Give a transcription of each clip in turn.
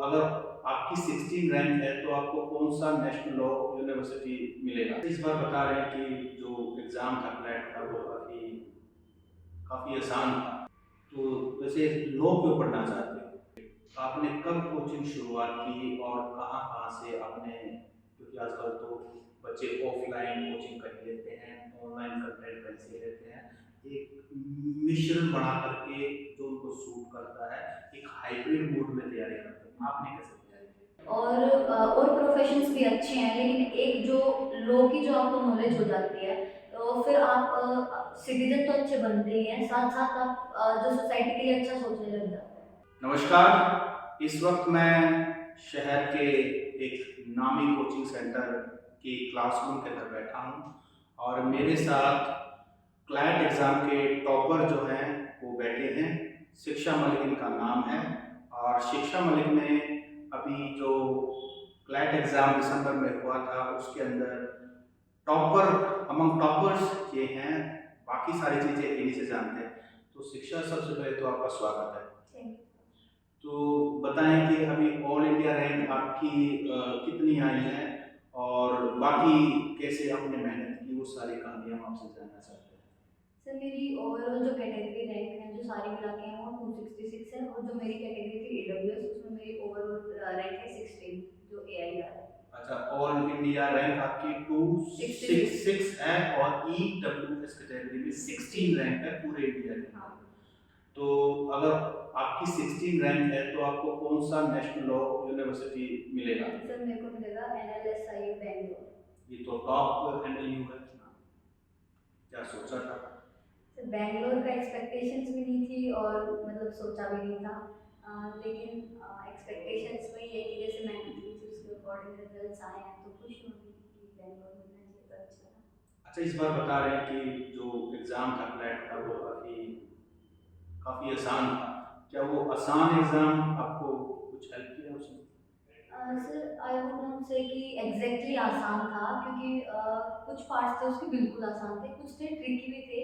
अगर आपकी 16 रैंक है तो आपको कौन सा नेशनल लॉ यूनिवर्सिटी मिलेगा। इस बार बता रहे हैं कि जो एग्ज़ाम था क्लैट का वो काफ़ी काफ़ी आसान था। तो वैसे लॉ क्यों पढ़ना चाहते हो? आपने कब कोचिंग शुरुआत की और कहाँ-कहाँ से आपने, क्योंकि आजकल तो बच्चे ऑफलाइन कोचिंग कहीं लेते हैं, ऑनलाइन कंटेंट कहीं से लेते हैं। एक मिश्रण बना करके जो उनको सूट करता है, एक हाइब्रिड मोड में तैयारी करते हैं। आपने कैसे तैयारी की? और प्रोफेशंस भी अच्छे हैं, लेकिन एक जो लॉ की जो आपको नॉलेज हो जाती है, तो फिर आप सिटीजन तो अच्छे बनते ही हैं, साथ साथ आप जो सोसाइटी के लिए अच्छा सोचने लग जाते हैं। नमस्कार, इस वक्त मैं शहर के एक नामी कोचिंग सेंटर की क्लासरूम के अंदर बैठा हूँ और मेरे साथ क्लैट एग्ज़ाम के टॉपर जो हैं वो बैठे हैं। शिक्षा मलिक इनका नाम है और शिक्षा मलिक ने अभी जो क्लैट एग्ज़ाम दिसंबर में हुआ था उसके अंदर टॉपर अमंग टॉपर्स ये हैं, बाकी सारी चीज़ें इन्हीं से जानते हैं। तो शिक्षा, सबसे पहले तो आपका स्वागत है। Thank you. तो बताएं कि अभी ऑल इंडिया रैंक आपकी कितनी आई है और बाकी कैसे आपने मेहनत की, वो सारी कहानियाँ हम आपसे जानना चाहते हैं। सर, मेरी ओवरऑल जो कैटेगरी रैंक है, जो सारी मिला के हैं, वो 266 है, और जो मेरी कैटेगरी थी AWS, उसमें मेरी ओवरऑल रैंक है 16, जो AIR है। अच्छा, ऑल इंडिया रैंक आपकी 66। 266 है और EWS कैटेगरी में 16 रैंक है पूरे इंडिया के हाँ। अंदर। तो अगर आपकी 16 रैंक है तो आपको कौन सा नेशनल लॉ यूनिवर्सिटी मिलेगा? सर, मेरे को मिलेगा NLSIU बैंगलोर। ये तो टॉप NLU है। क्या सोचा था? सर, बैंगलोर का एक्सपेक्टेशंस भी नहीं थी और मतलब सोचा भी नहीं था। लेकिन एक्सपेक्टेशंस वही है कि जैसे मेहनत की थी उसके अकॉर्डिंग रिजल्ट्स आए हैं, तो खुश हूँ कि बैंगलोर मिलना चाहिए, तो अच्छा था। अच्छा, इस बार बता रहे हैं कि जो एग्ज़ाम था क्लैट का वो काफ़ी काफ़ी आसान था। क्या वो आसान एग्ज़ाम आपको कुछ हेल्प किया उसमें? सर, आई वुड नॉट से कि एग्जैक्टली आसान था, क्योंकि कुछ पार्ट्स थे उसके बिल्कुल आसान थे, कुछ थे ट्रिकी भी थे।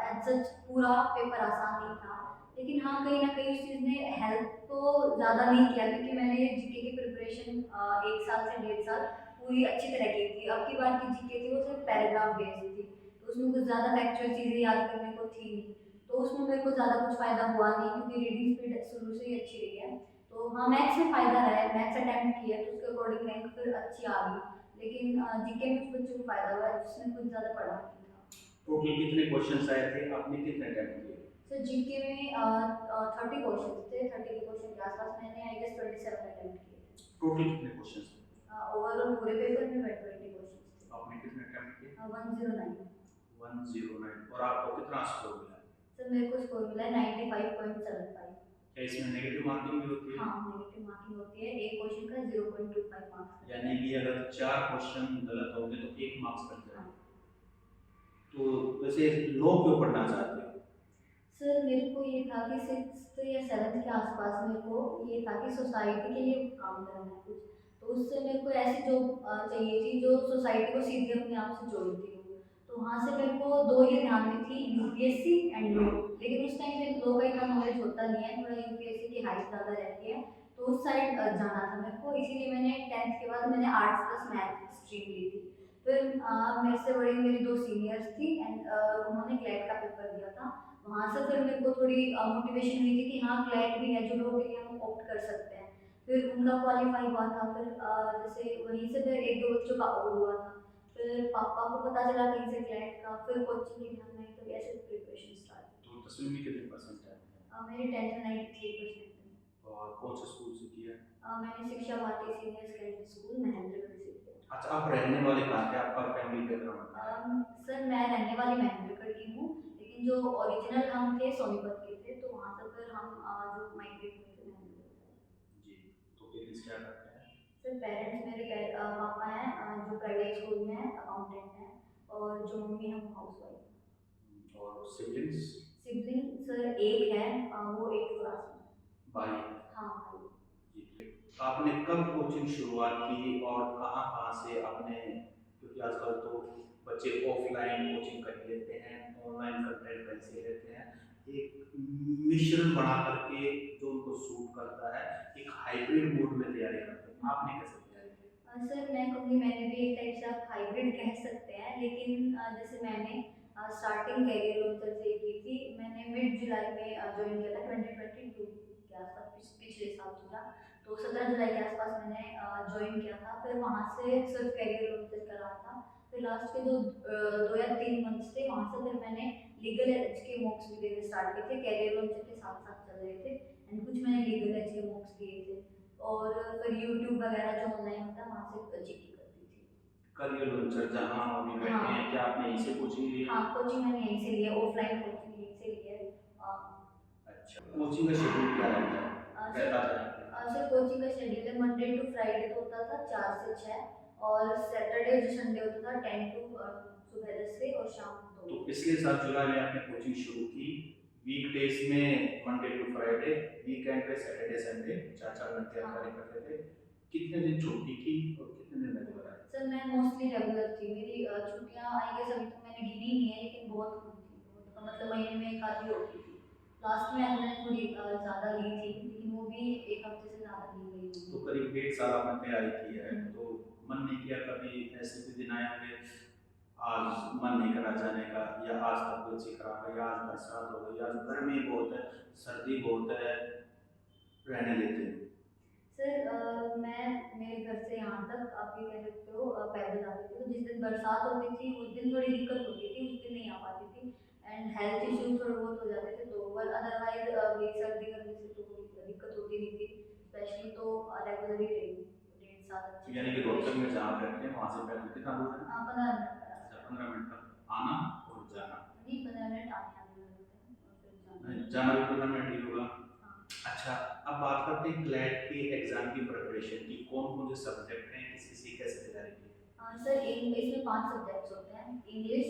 एज सच पूरा पेपर आसान नहीं था, लेकिन हाँ, कहीं ना कहीं उस चीज़ ने हेल्प तो ज़्यादा नहीं किया, क्योंकि मैंने ये जीके की प्रिपरेशन 1 साल से 1.5 साल पूरी अच्छी तरह की थी। अब की बार की जीके थी वो सिर्फ पैराग्राफ बेस्ड थी, तो उसमें कुछ ज़्यादा फैक्चुअल चीज़ें याद करने को थी नहीं, तो उसमें मेरे को ज़्यादा कुछ फ़ायदा हुआ नहीं, क्योंकि रीडिंग स्पीड शुरू से ही अच्छी रही है। तो हाँ, मैथ्स में फ़ायदा रहा है, मैथ्स अटेम्प्ट किया तो उसके अकॉर्डिंग रैंक फिर अच्छी आ गई, लेकिन जीके में कुछ बच्चों को फ़ायदा हुआ है जिसने कुछ ज़्यादा पढ़ा नहीं था। टोटल कितने क्वेश्चंस आए थे? आपने कितने अटेम्प्ट किए? सर, जीके में 30 क्वेश्चन थे, 30 के क्वेश्चन के आसपास मैंने आई गेस 27 अटेम्प्ट किए थे। टोटल कितने क्वेश्चंस थे? ओवरऑल पूरे पेपर में 20 क्वेश्चन थे। आपने कितने अटेम्प्ट किए? 109। 109। और आपको कितना स्कोर मिला? सर, मेरे को स्कोर मिला है 95.75। क्या इसमें नेगेटिव मार्किंग भी होती है? हाँ, नेगेटिव मार्किंग होती है, एक क्वेश्चन का 0.25 मार्क्स। यानी कि अगर 4 क्वेश्चन गलत होंगे तो 1 मार्क्स कट हाँ। जाएगा। तो वैसे लॉ क्यों पढ़ना चाहते हो? सर, मेरे को ये था कि 6th या 7th के आसपास मेरे को ये था कि सोसाइटी के लिए काम करना है कुछ, तो उससे मेरे को ऐसी जॉब चाहिए थी जो सोसाइटी को सीधे अपने आप से जोड़ती हो। तो वहाँ से मेरे को दो ये ध्यान में थी, यूपीएससी एंड लॉ, लेकिन उस टाइम पे लॉ का इतना नॉलेज होता नहीं है, थोड़ा यूपीएससी की हाइट ज़्यादा रहती है, तो उस साइड जाना था मेरे को, इसीलिए मैंने 10th के बाद मैंने आर्ट्स प्लस मैथ स्ट्रीम ली थी। फिर मेरे से बड़ी मेरी दो सीनियर्स थी एंड उन्होंने क्लैट का पेपर दिया था। वहाँ से फिर मेरे को थोड़ी मोटिवेशन हुई थी कि हाँ, क्लैट भी है जो लोग के लिए हम ऑप्ट कर सकते हैं। फिर उनका क्वालिफाई हुआ था, फिर जैसे वहीं से फिर एक दो बच्चों का और हुआ था, फिर पापा को पता चला कहीं से क्लैट का, फिर कोचिंग की ध्यान में, फिर ऐसे प्रिपरेशन स्टार्ट तो 10वीं में कितने परसेंट आए? मेरी 10th में 93% थी। और कौन से स्कूल से किया? मैंने Shiksha Bharati senior secondary school Mahendragarh से किया। अच्छा, आप रहने वाले कहाँ थे? आपका फैमिली बैकग्राउंड कहाँ है? सर, मैं रहने वाली महेंद्रगढ़ की हूँ, लेकिन जो ओरिजिनल हम थे सोनीपत के थे, तो वहाँ से फिर हम जो माइग्रेट हुए थे महेंद्रगढ़ से। जी। तो पेरेंट्स क्या करते हैं? सर, पेरेंट्स मेरे पापा हैं जो प्राइवेट स्कूल में है, अकाउंटेंट हैं, और जो मम्मी है वो हाउस वाइफ। और सिबलिंग्स? सिबलिंग सर एक है, वो 8th क्लास में है। भाई? हाँ, भाई। जी। आपने कब कोचिंग शुरुआत की और कहाँ-कहाँ से आपने, क्योंकि आजकल तो बच्चे ऑफलाइन कोचिंग कहीं लेते हैं, ऑनलाइन कंटेंट कहीं से लेते हैं। एक मिश्रण बना करके जो उनको सूट करता है, एक हाइब्रिड मोड में तैयारी करते हैं। आपने कैसे तैयारी की? सर मैं कहूँगी मैंने भी एक टाइप से आप हाइब्रिड कह सकते हैं, लेकिन जैसे मैंने स्टार्टिंग करियर लॉन्चर से ही की थी। मैंने मिड जुलाई में ज्वाइन किया था 2022 के आसपास, पिछले साल पूरा। तो 17 जुलाई के आसपास मैंने ज्वाइन किया था। फिर वहाँ से सिर्फ करियर लॉन्चर कर रहा था। फिर लास्ट के जो 2 या 3 मंथ्स थे, वहाँ से फिर मैंने लीगल एज के मॉक्स भी देने स्टार्ट किए थे। करियर लॉन्चर के साथ साथ चल रहे थे, एंड कुछ मैंने लीगल एज के मॉक्स दिए थे। और फिर यूट्यूब वगैरह जो ऑनलाइन होता है वहाँ से जीके करती थी। करियर लॉन्चर जहाँ अभी बैठे हाँ हैं, क्या आपने यहीं से कोचिंग ली है? हाँ, कोचिंग मैंने यहीं से ली है, ऑफलाइन कोचिंग यहीं से ली है। अच्छा, कोचिंग का शेड्यूल क्या रहता है? सर रहता था यहाँ पे? सर कोचिंग का शेड्यूल है, मंडे टू फ्राइडे तो होता था 4 से 6, और सैटरडे जो संडे होता था 10 to सुबह 10 से और शाम 2। तो पिछले साल जुलाई में आपने कोचिंग शुरू की, वीकडेज में मंडे टू फ्राइडे, वीकेंड पे सैटरडे संडे 4-4 घंटे आप कार्य करते थे। कितने दिन छुट्टी की और कितने दिन रेगुलर आए? सर मैं मोस्टली रेगुलर थी। मेरी छुट्टियाँ आई गेस अभी तक मैंने गिनी नहीं है, लेकिन बहुत कम थी। तो मतलब महीने में एक आधी होती थी। लास्ट में मैंने थोड़ी ज़्यादा ली थी, लेकिन वो भी एक हफ्ते से ज़्यादा ली गई तो थी। करीब 1.5 साल आपने तैयारी की है, तो मन नहीं किया कभी ऐसे भी दिन आए होंगे, आज मन नहीं करा जाने का, या आज तबीयत सी खराब है, या आज बरसात हो गई, आज गर्मी बहुत है, सर्दी बहुत है, रहने देते हैं? सर मैं मेरे घर से यहाँ तक आप ये कह सकते हो पैदल जाती थी। तो जिस दिन बरसात होती थी उस दिन थोड़ी दिक्कत होती थी, उस दिन नहीं आ पाती थी। एंड हेल्थ इश्यूज थोड़े बहुत हो जाते थे, तो पर अदरवाइज मेरी सर्दी गर्मी से तो कोई दिक्कत होती नहीं थी। स्पेशली तो रेगुलर ही रही 1.5 साल अच्छे यानी कि रोहतक में जहाँ आप रहते हैं वहाँ से पैदल कितना दूर है? 15 मिनट का अच्छा, रास्ता 15 मिनट का आना और जाना। नहीं, 15 मिनट आने आने में लगते हैं और फिर जाना। जाना भी 15 मिनट ही होगा। हाँ। अच्छा, अब बात करते हैं क्लैट के एग्जाम की प्रिपरेशन की। कौन कौन से सब्जेक्ट हैं, किस किसी कैसे तैयारी की? सर इसमें 5 सब्जेक्ट्स होते हैं: इंग्लिश,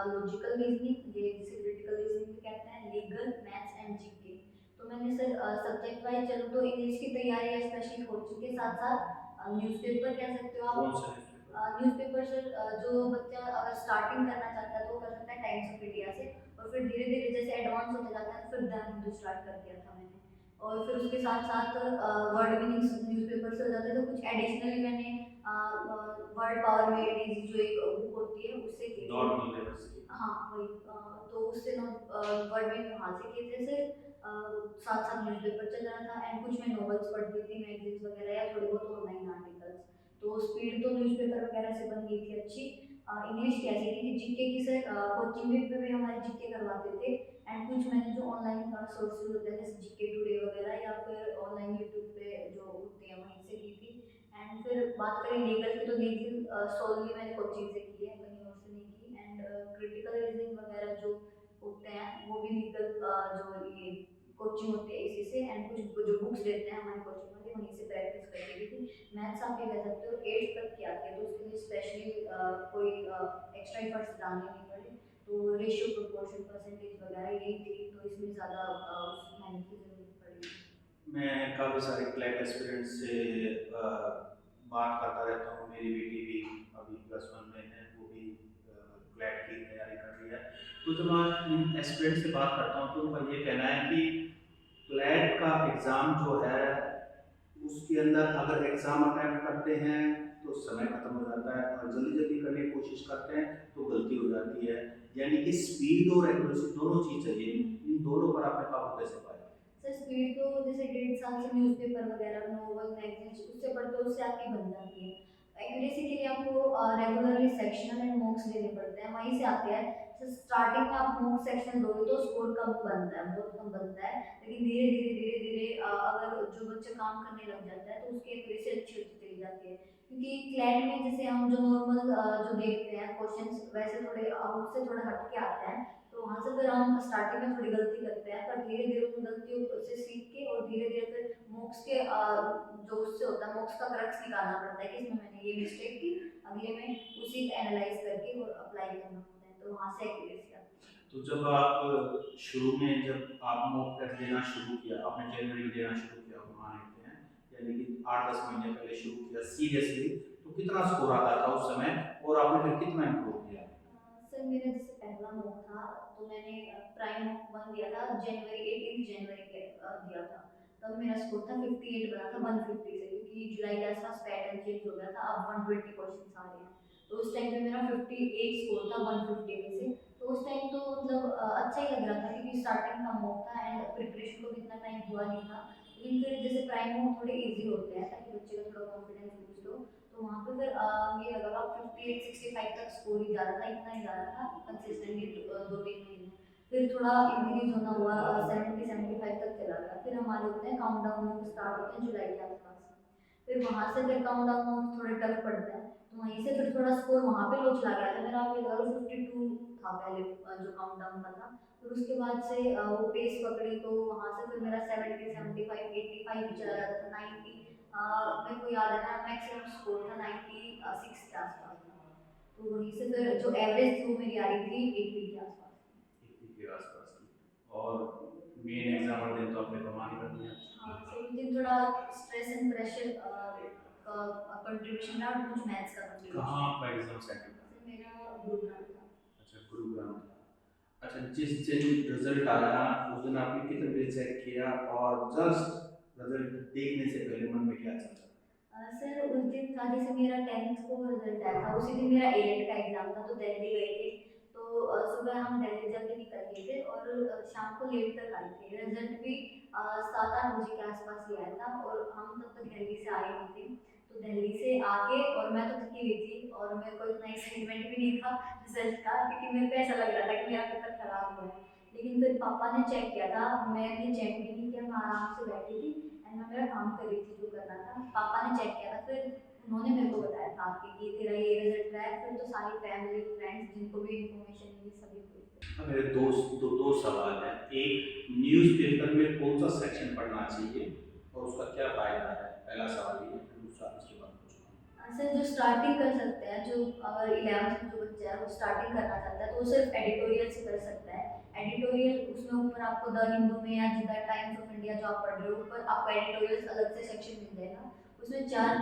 लॉजिकल रीजनिंग, ये जिसे क्रिटिकल रीजनिंग भी कहते हैं, लीगल, मैथ्स एंड जीके। तो मैंने सर सब्जेक्ट वाइज चलो तो इंग्लिश की तैयारी स्पेशली कोचिंग के साथ साथ न्यूज़पेपर कह सकते हो कौन आप। सा न्यूज़पेपर? न्यूज़पेपर सर जो बच्चा अगर स्टार्टिंग करना चाहता है तो वो कर सकता है टाइम्स ऑफ इंडिया से, और फिर धीरे धीरे जैसे एडवांस होता जाता है तो फिर द हिंदू स्टार्ट कर दिया था मैंने। और फिर उसके साथ साथ वर्ड मीनिंग्स न्यूज़पेपर से हो जाते थे। तो कुछ एडिशनली मैंने वर्ड पावर में एडीजी जो एक बुक होती है उससे की थी। नॉर्मल लेवल्स की? हाँ वही, तो उससे ना वर्ड में वहाँ से किए थे सर। साथ साथ न्यूज़पेपर चल रहा था, एंड कुछ मैं नॉवेल्स पढ़ती थी, मैगजीन्स वगैरह या थोड़े बहुत ऑनलाइन आर्टिकल्स। तो स्पीड तो न्यूज़पेपर वगैरह से बन गई थी अच्छी। इंग्लिश की ऐसी थी कि जीके की सर कोचिंग पे भी हमारे जीके करवाते थे। एंड कुछ मैंने जो ऑनलाइन सोर्सेज होते हैं जैसे जीके टुडे वगैरह या फिर ऑनलाइन यूट्यूब पे जो होते हैं वहीं से की थी। एंड फिर बात करें लीगल की, तो लीगल सोलली मैंने कोचिंग से की है, कहीं और से नहीं की। एंड क्रिटिकल रीजनिंग वगैरह जो होते हैं वो भी लीगल जो ये कोचिंग होती है इसी से। एंड कुछ जो बुक्स देते हैं हमारे कोचिंग वाले वहीं से प्रैक्टिस करती थी। मैथ्स आप ये कह सकते हो 8th तक की आती है, तो उसके लिए स्पेशली कोई एक्स्ट्रा एफर्ट्स डालने नहीं पड़े। तो रेशियो, प्रोपोर्शन, परसेंटेज वगैरह यही थी, तो इसमें ज़्यादा मेहनत की ज़रूरत पड़ी। मैं काफ़ी सारे क्लैट एस्पिरेंट्स से बात करता रहता हूँ। मेरी बेटी भी अभी +1 में है, वो भी क्लैट की तैयारी कर रही है। तो जब मैं इन एस्पिरेंट्स से बात करता हूँ तो उनका ये कहना है कि क्लैट का एग्ज़ाम जो है उसके अंदर अगर एग्ज़ाम अटेम्प्ट करते हैं तो समय खत्म हो जाता है, और जल्दी जल्दी करने की कोशिश करते हैं तो गलती हो जाती है। यानी कि स्पीड और एक्यूरेसी दोनों चीज़ चाहिए। इन दोनों पर आपने काबू कैसे पाया? सर स्पीड तो जैसे 1.5 साल से न्यूज़पेपर वगैरह, नोवेल, मैगजीन्स उससे पढ़ते हो उससे आपकी बन जाती है। एक्यूरेसी के लिए आपको रेगुलरली सेक्शनल एंड मॉक्स देने पड़ते हैं, वहीं से आते हैं। तो स्टार्टिंग में आप मॉक सेक्शन दोगे तो स्कोर कम बनता है, बहुत कम बनता है। लेकिन धीरे धीरे अगर जो बच्चा काम करने लग जाता है तो उसकी एक्यूरेसी अच्छी होती चली जाती है। क्योंकि क्लैट में जैसे हम जो नॉर्मल जो देखते हैं क्वेश्चंस वैसे थोड़े उससे थोड़ा हट के आते हैं। तो वहाँ से फिर हम स्टार्टिंग में थोड़ी गलती करते हैं, पर धीरे धीरे उन गलतियों से सीख के और धीरे धीरे फिर मोक्स के जो उससे होता है मोक्स का क्रक्स निकालना पड़ता है कि इसमें मैंने ये मिस्टेक की, अगले में उसी को एनालाइज करके और अप्लाई करना होता है, तो वहाँ से एक्यूरेसी आती है। तो जब आप शुरू में जब आप मॉक टेस्ट देना शुरू किया, आपने जनवरी में देना शुरू किया मान लेते हैं, यानी कि 8-10 महीने पहले शुरू किया सीरियसली, तो कितना स्कोर आता था उस समय और आपने फिर कितना इम्प्रूव किया? सर मेरा जैसे पहला मॉक था तो तो मैंने प्राइम वन दिया था जनवरी 18 जनवरी के दिया था। तब मेरा स्कोर था 58 बना था 150 से, क्योंकि जुलाई के आसपास पैटर्न चेंज हो गया था, अब 120 क्वेश्चन आ रहे हैं। तो उस टाइम पे मेरा 58 स्कोर था 150 में से। तो उस टाइम तो मतलब अच्छा ही लग रहा था, क्योंकि स्टार्टिंग का मॉक था एंड प्रिपरेशन को भी इतना टाइम हुआ नहीं था। लेकिन फिर जैसे प्राइम मॉक थोड़े इजी होते हैं ताकि बच्चे का थोड़ा कॉन्फिडेंस बूस्ट हो, तो वहाँ पे फिर ये लगा 58 65 तक स्कोर ही जा रहा था, इतना ही जा रहा था कंसिस्टेंटली 2 3 महीने। फिर थोड़ा इंक्रीज होना हुआ, 70 75 तक चला गया। फिर हमारे होते हैं काउंटडाउन स्टार्ट होते हैं जुलाई के आसपास। फिर वहाँ से फिर काउंटडाउन थोड़े टफ पड़ते हैं, तो वहीं से फिर थोड़ा स्कोर वहाँ पे लो चला गया था मेरा। आप ये लगा लो 52 था पहले जो काउंटडाउन का था। फिर उसके बाद से वो पेस पकड़ी, तो वहाँ से फिर मेरा 70 75 85 भी चला जाता था 90। मेरे को याद है ना मैक्सिमम स्कोर था 96 के आसपास था। तो वहीं से फिर जो एवरेज थी वो मेरी आ रही थी 80 के आसपास। 80 के आसपास की। और मेन एग्जाम वाले दिन तो आपने कमाल कर दिया। हाँ, सो उस दिन थोड़ा स्ट्रेस एंड प्रेशर का कंट्रीब्यूशन था, और कुछ मैथ्स का कहाँ कंट्रीब्यूशन आपका एग्जाम सेंटर था? था। मेरा गुरुग्राम था। अच्छा, गुरुग्राम था। अच्छा, जिस दिन रिजल्ट आया उस दिन आपने कितने बजे चेक किया, और जस्ट रिजल्ट देखने से पहले मन में क्या चल रहा सर उस दिन था जैसे मेरा 10th को रिजल्ट आया था, उसी दिन मेरा एलेट का एग्जाम था, तो दिल्ली गए थे। तो सुबह हम दिल्ली जल्दी निकल गए थे और शाम को लेट तक आए थे। रिजल्ट भी 7 8 बजे के आसपास ही आया था, और हम तब तक दिल्ली से आए नहीं थे। तो दिल्ली से आके, और मैं तो थकी हुई थी और मेरे को इतना एक्साइटमेंट भी नहीं था रिजल्ट का, क्योंकि मेरे को ऐसा लग रहा था कि मेरा पेपर खराब हुआ है। लेकिन फिर पापा ने चेक किया था, मैंने चेक भी नहीं किया, मैं आराम से बैठी थी एंड मैं मेरा काम कर रही थी जो करना था। पापा ने चेक किया था, फिर उन्होंने मेरे को बताया था कि तेरा ये रिजल्ट आया है। फिर तो सारी फैमिली फ्रेंड्स जिनको भी इन्फॉर्मेशन मिली सभी पूछते था? मेरे दो सवाल हैं। एक, न्यूज़पेपर में कौन सा सेक्शन पढ़ना चाहिए और उसका क्या फायदा है? पहला सवाल ये है, फिर दूसरा इसके बाद पूछूंगा। सर जो स्टार्टिंग कर सकते हैं, जो अगर 11th में जो बच्चा है वो स्टार्टिंग करना चाहता है, तो वो सिर्फ एडिटोरियल से कर सकता है। एडिटोरियल उसमें ऊपर आपको द हिंदू में या द टाइम्स ऑफ इंडिया जो आप पढ़ रहे हो, ऊपर आपको एडिटोरियल अलग से सेक्शन मिल जाएगा। उसमें 4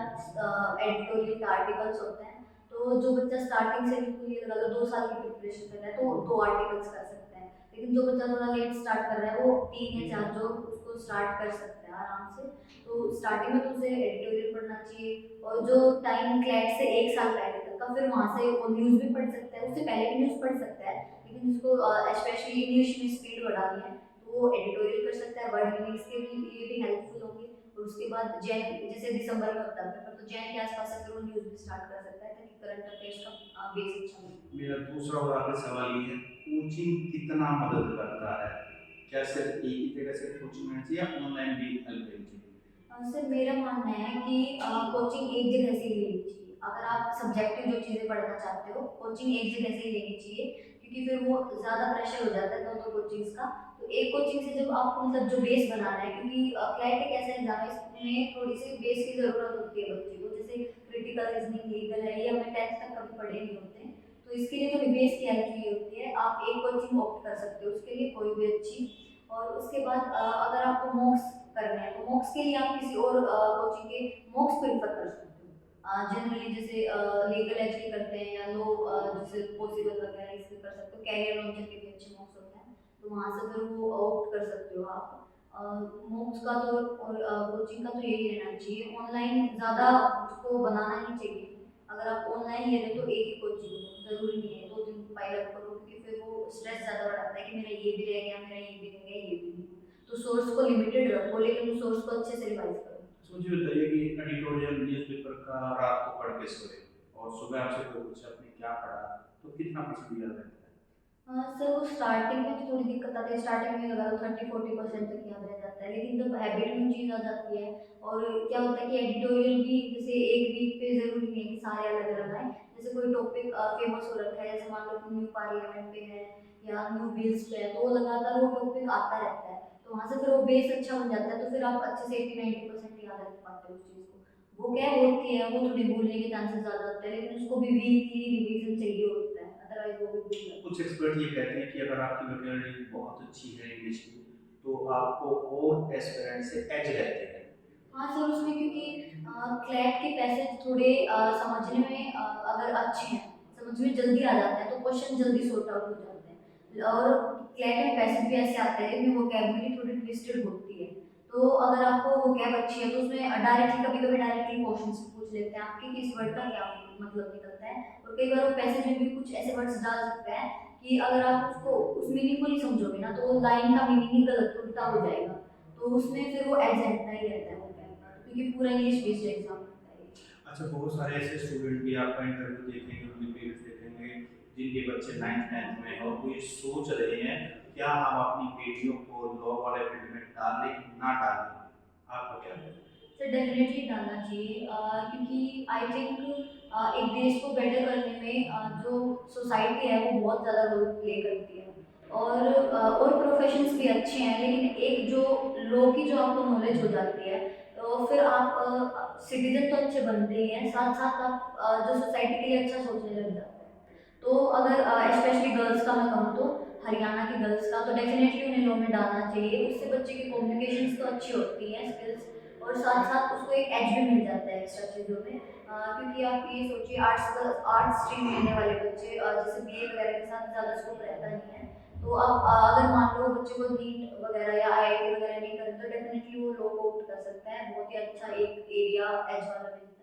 एडिटोरियल के आर्टिकल्स होते हैं। तो जो बच्चा स्टार्टिंग से बिल्कुल ये लगा लो 2 साल की प्रिपरेशन कर रहा है, तो वो 2 आर्टिकल्स कर सकते हैं। लेकिन जो बच्चा थोड़ा लेट स्टार्ट कर रहा है, वो 3 या 4 जो उसको स्टार्ट कर सकते हैं आराम से। तो स्टार्टिंग में तो उसे एडिटोरियल पढ़ना चाहिए। और जो टाइम क्लैट से 1 साल पहले तक का, फिर वहाँ से वो न्यूज़ भी पढ़ सकता है, उससे पहले भी न्यूज़ पढ़ सकता है। लेकिन जिसको स्पेशली इंग्लिश में स्पीड बढ़ानी है, तो वो एडिटोरियल कर सकता है। वर्ड मीनिंग्स के लिए भी हेल्पफुल होंगे। और उसके बाद जैन, जैसे दिसंबर में होता है पेपर, तो जैन के आसपास से फिर वो न्यूज़ भी स्टार्ट कर सकता है, ताकि करंट अफेयर्स का बेस अच्छा हो। मेरा दूसरा और आखिरी सवाल ये है, कोचिंग कितना मदद करता है? क्या सिर्फ एक ही जगह से कोचिंग होना चाहिए या ऑनलाइन भी हेल्प लेनी चाहिए? सर मेरा मानना है कि कोचिंग एक जगह से ही लेनी चाहिए। अगर आप सब्जेक्टिव जो चीज़ें पढ़ना चाहते हो, कोचिंग एक जगह से ही लेनी चाहिए, क्योंकि फिर वो ज़्यादा प्रेशर हो जाता है दोनों कोचिंग्स का। तो एक कोचिंग से जब आपको मतलब जो बेस बनाना है, क्योंकि क्लैट एक ऐसा एग्जाम है इसमें थोड़ी सी बेस की ज़रूरत होती है बच्चे को, जैसे क्रिटिकल रीजनिंग, लीगल है, ये हमने 10th तक कभी पढ़े नहीं होते हैं। तो इसके लिए थोड़ी बेस की हेल्प चाहिए होती है। आप एक कोचिंग ऑप्ट कर सकते हो उसके लिए, कोई भी अच्छी। और उसके बाद अगर आपको मॉक्स करने हैं, तो मॉक्स के लिए आप किसी और कोचिंग के मॉक्स प्रेफर कर सकते हो। जनरली जैसे लीगल एज के करते हैं, या लो जैसे पॉसिबल वगैरह इसके कर सकते हो। कैरियर लॉन्चर के भी अच्छे मॉक्स होते हैं, तो वहाँ से फिर वो आउट कर सकते हो आप। मॉक्स का तो और कोचिंग का तो यही रहना चाहिए। ऑनलाइन ज़्यादा उसको बनाना नहीं चाहिए। अगर आप ऑनलाइन ले रहे हो तो एक ही कोचिंग लो, ज़रूरी नहीं है 2 3 पाइल अप करो, क्योंकि फिर वो स्ट्रेस ज़्यादा बढ़ाता है कि मेरा ये भी रह गया, मेरा ये भी रह गया, ये भी नहीं। तो सोर्स को लिमिटेड रखो, लेकिन उस सोर्स को अच्छे से रिवाइज करो। तो मुझे बताइए कि एडिटोरियल न्यूज़पेपर का रात को पढ़ के सोए और सुबह आपसे कोई पूछे आपने क्या पढ़ा, तो कितना परसेंट याद रहता है? सर वो स्टार्टिंग में तो थोड़ी दिक्कत आती है। स्टार्टिंग में लगा लो 30 40% तक याद रह जाता है, लेकिन जब हैबिट में चीज़ आ जाती है, और क्या होता है कि एडिटोरियल भी जैसे एक वीक पे ज़रूरी नहीं है कि सारे अलग अलग आए। जैसे कोई टॉपिक फेमस हो रखा है, जैसे मान लो कि न्यू पार्लियामेंट पे है या न्यू बिल्स पे है, तो वो लगातार वो टॉपिक आता रहता है। तो वहाँ से फिर वो बेस अच्छा बन जाता है, तो फिर आप अच्छे से 80 90% याद रख पाते हो उस चीज़ को। वो क्या होती है, वो थोड़ी भूलने के चांसेस ज़्यादा होते हैं, लेकिन उसको भी वीकली रिवीजन चाहिए होता है, अदरवाइज वो भी भूल जाता है। कुछ एक्सपर्ट ये कहते हैं कि अगर आपकी वोकैबुलरी बहुत अच्छी है इंग्लिश की, तो आपको और एस्पिरेंट से एज रहते हैं। हाँ सर, उसमें क्योंकि क्लैट के पैसेज थोड़े समझने में अगर अच्छे हैं, समझ में जल्दी आ जाते हैं, तो क्वेश्चन जल्दी सॉर्ट आउट हो जाते हैं। और क्लैट में पैसेज भी ऐसे आते हैं जिनमें वोकैबुलरी थोड़ी ट्विस्टेड होती है। तो अगर आपको वोकैब अच्छी है तो उसमें डायरेक्टली कभी-कभी डायरेक्टली क्वेश्चंस पूछ लेते हैं आपके कि इस वर्ड का क्या मतलब निकलता है। और कई बार वो पैसेज में भी कुछ ऐसे वर्ड्स डाल सकते हैं कि अगर आप उसको उस मीनिंग को नहीं समझोगे ना तो लाइन का मीनिंग ही गलत उल्टा हो जाएगा। तो उसमें फिर वो एग्ज़ैक्ट ही रहता है वोकैब का, क्योंकि पूरा इंग्लिश बेस्ड एग्ज़ाम रहता है ये। अच्छा, बहुत सारे ऐसे स्टूडेंट भी आपका इंटरव्यू देखेंगे, उनके पेरेंट्स देखेंगे, जिनके बच्चे 9th-10th में हैं और वो ये सोच रहे हैं, क्या हम अपनी बेटियों को लॉ वाले फील्ड में डालें, ना डालें? आपका क्या कहना है? सर डेफ़िनेटली डालना चाहिए, क्योंकि आई थिंक एक देश को बेटर करने में जो सोसाइटी है वो बहुत ज़्यादा रोल प्ले करती है। और प्रोफ़ेशंस भी अच्छे हैं, लेकिन एक जो लॉ की जो आपको नॉलेज हो जाती है, तो फिर आप सिटीज़न तो अच्छे बनते ही हैं, साथ-साथ आप जो सोसाइटी के लिए अच्छा सोचने लग जाते हैं। तो अगर स्पेशली गर्ल्स का मैं कहूँ तो हरियाणा की गर्ल्स का तो डेफ़िनेटली उन्हें लॉ में डालना चाहिए। उससे बच्चे की कम्युनिकेशंस तो अच्छी होती हैं, स्किल्स, और साथ-साथ उसको एक एज भी मिल जाता है एक्स्ट्रा चीज़ों में। क्योंकि आप ये सोचिए आर्ट्स स्ट्रीम लेने वाले बच्चे जैसे बीए वगैरह के साथ ज़्यादा स्कोप रहता नहीं है। तो आप अगर मान लो बच्चे को नीट वगैरह या आईआईटी वगैरह नहीं करनी तो डेफ़िनेटली वो लॉ को ऑप्ट कर सकता है। बहुत ही अच्छा एक एरिया एज वाला मिलता है।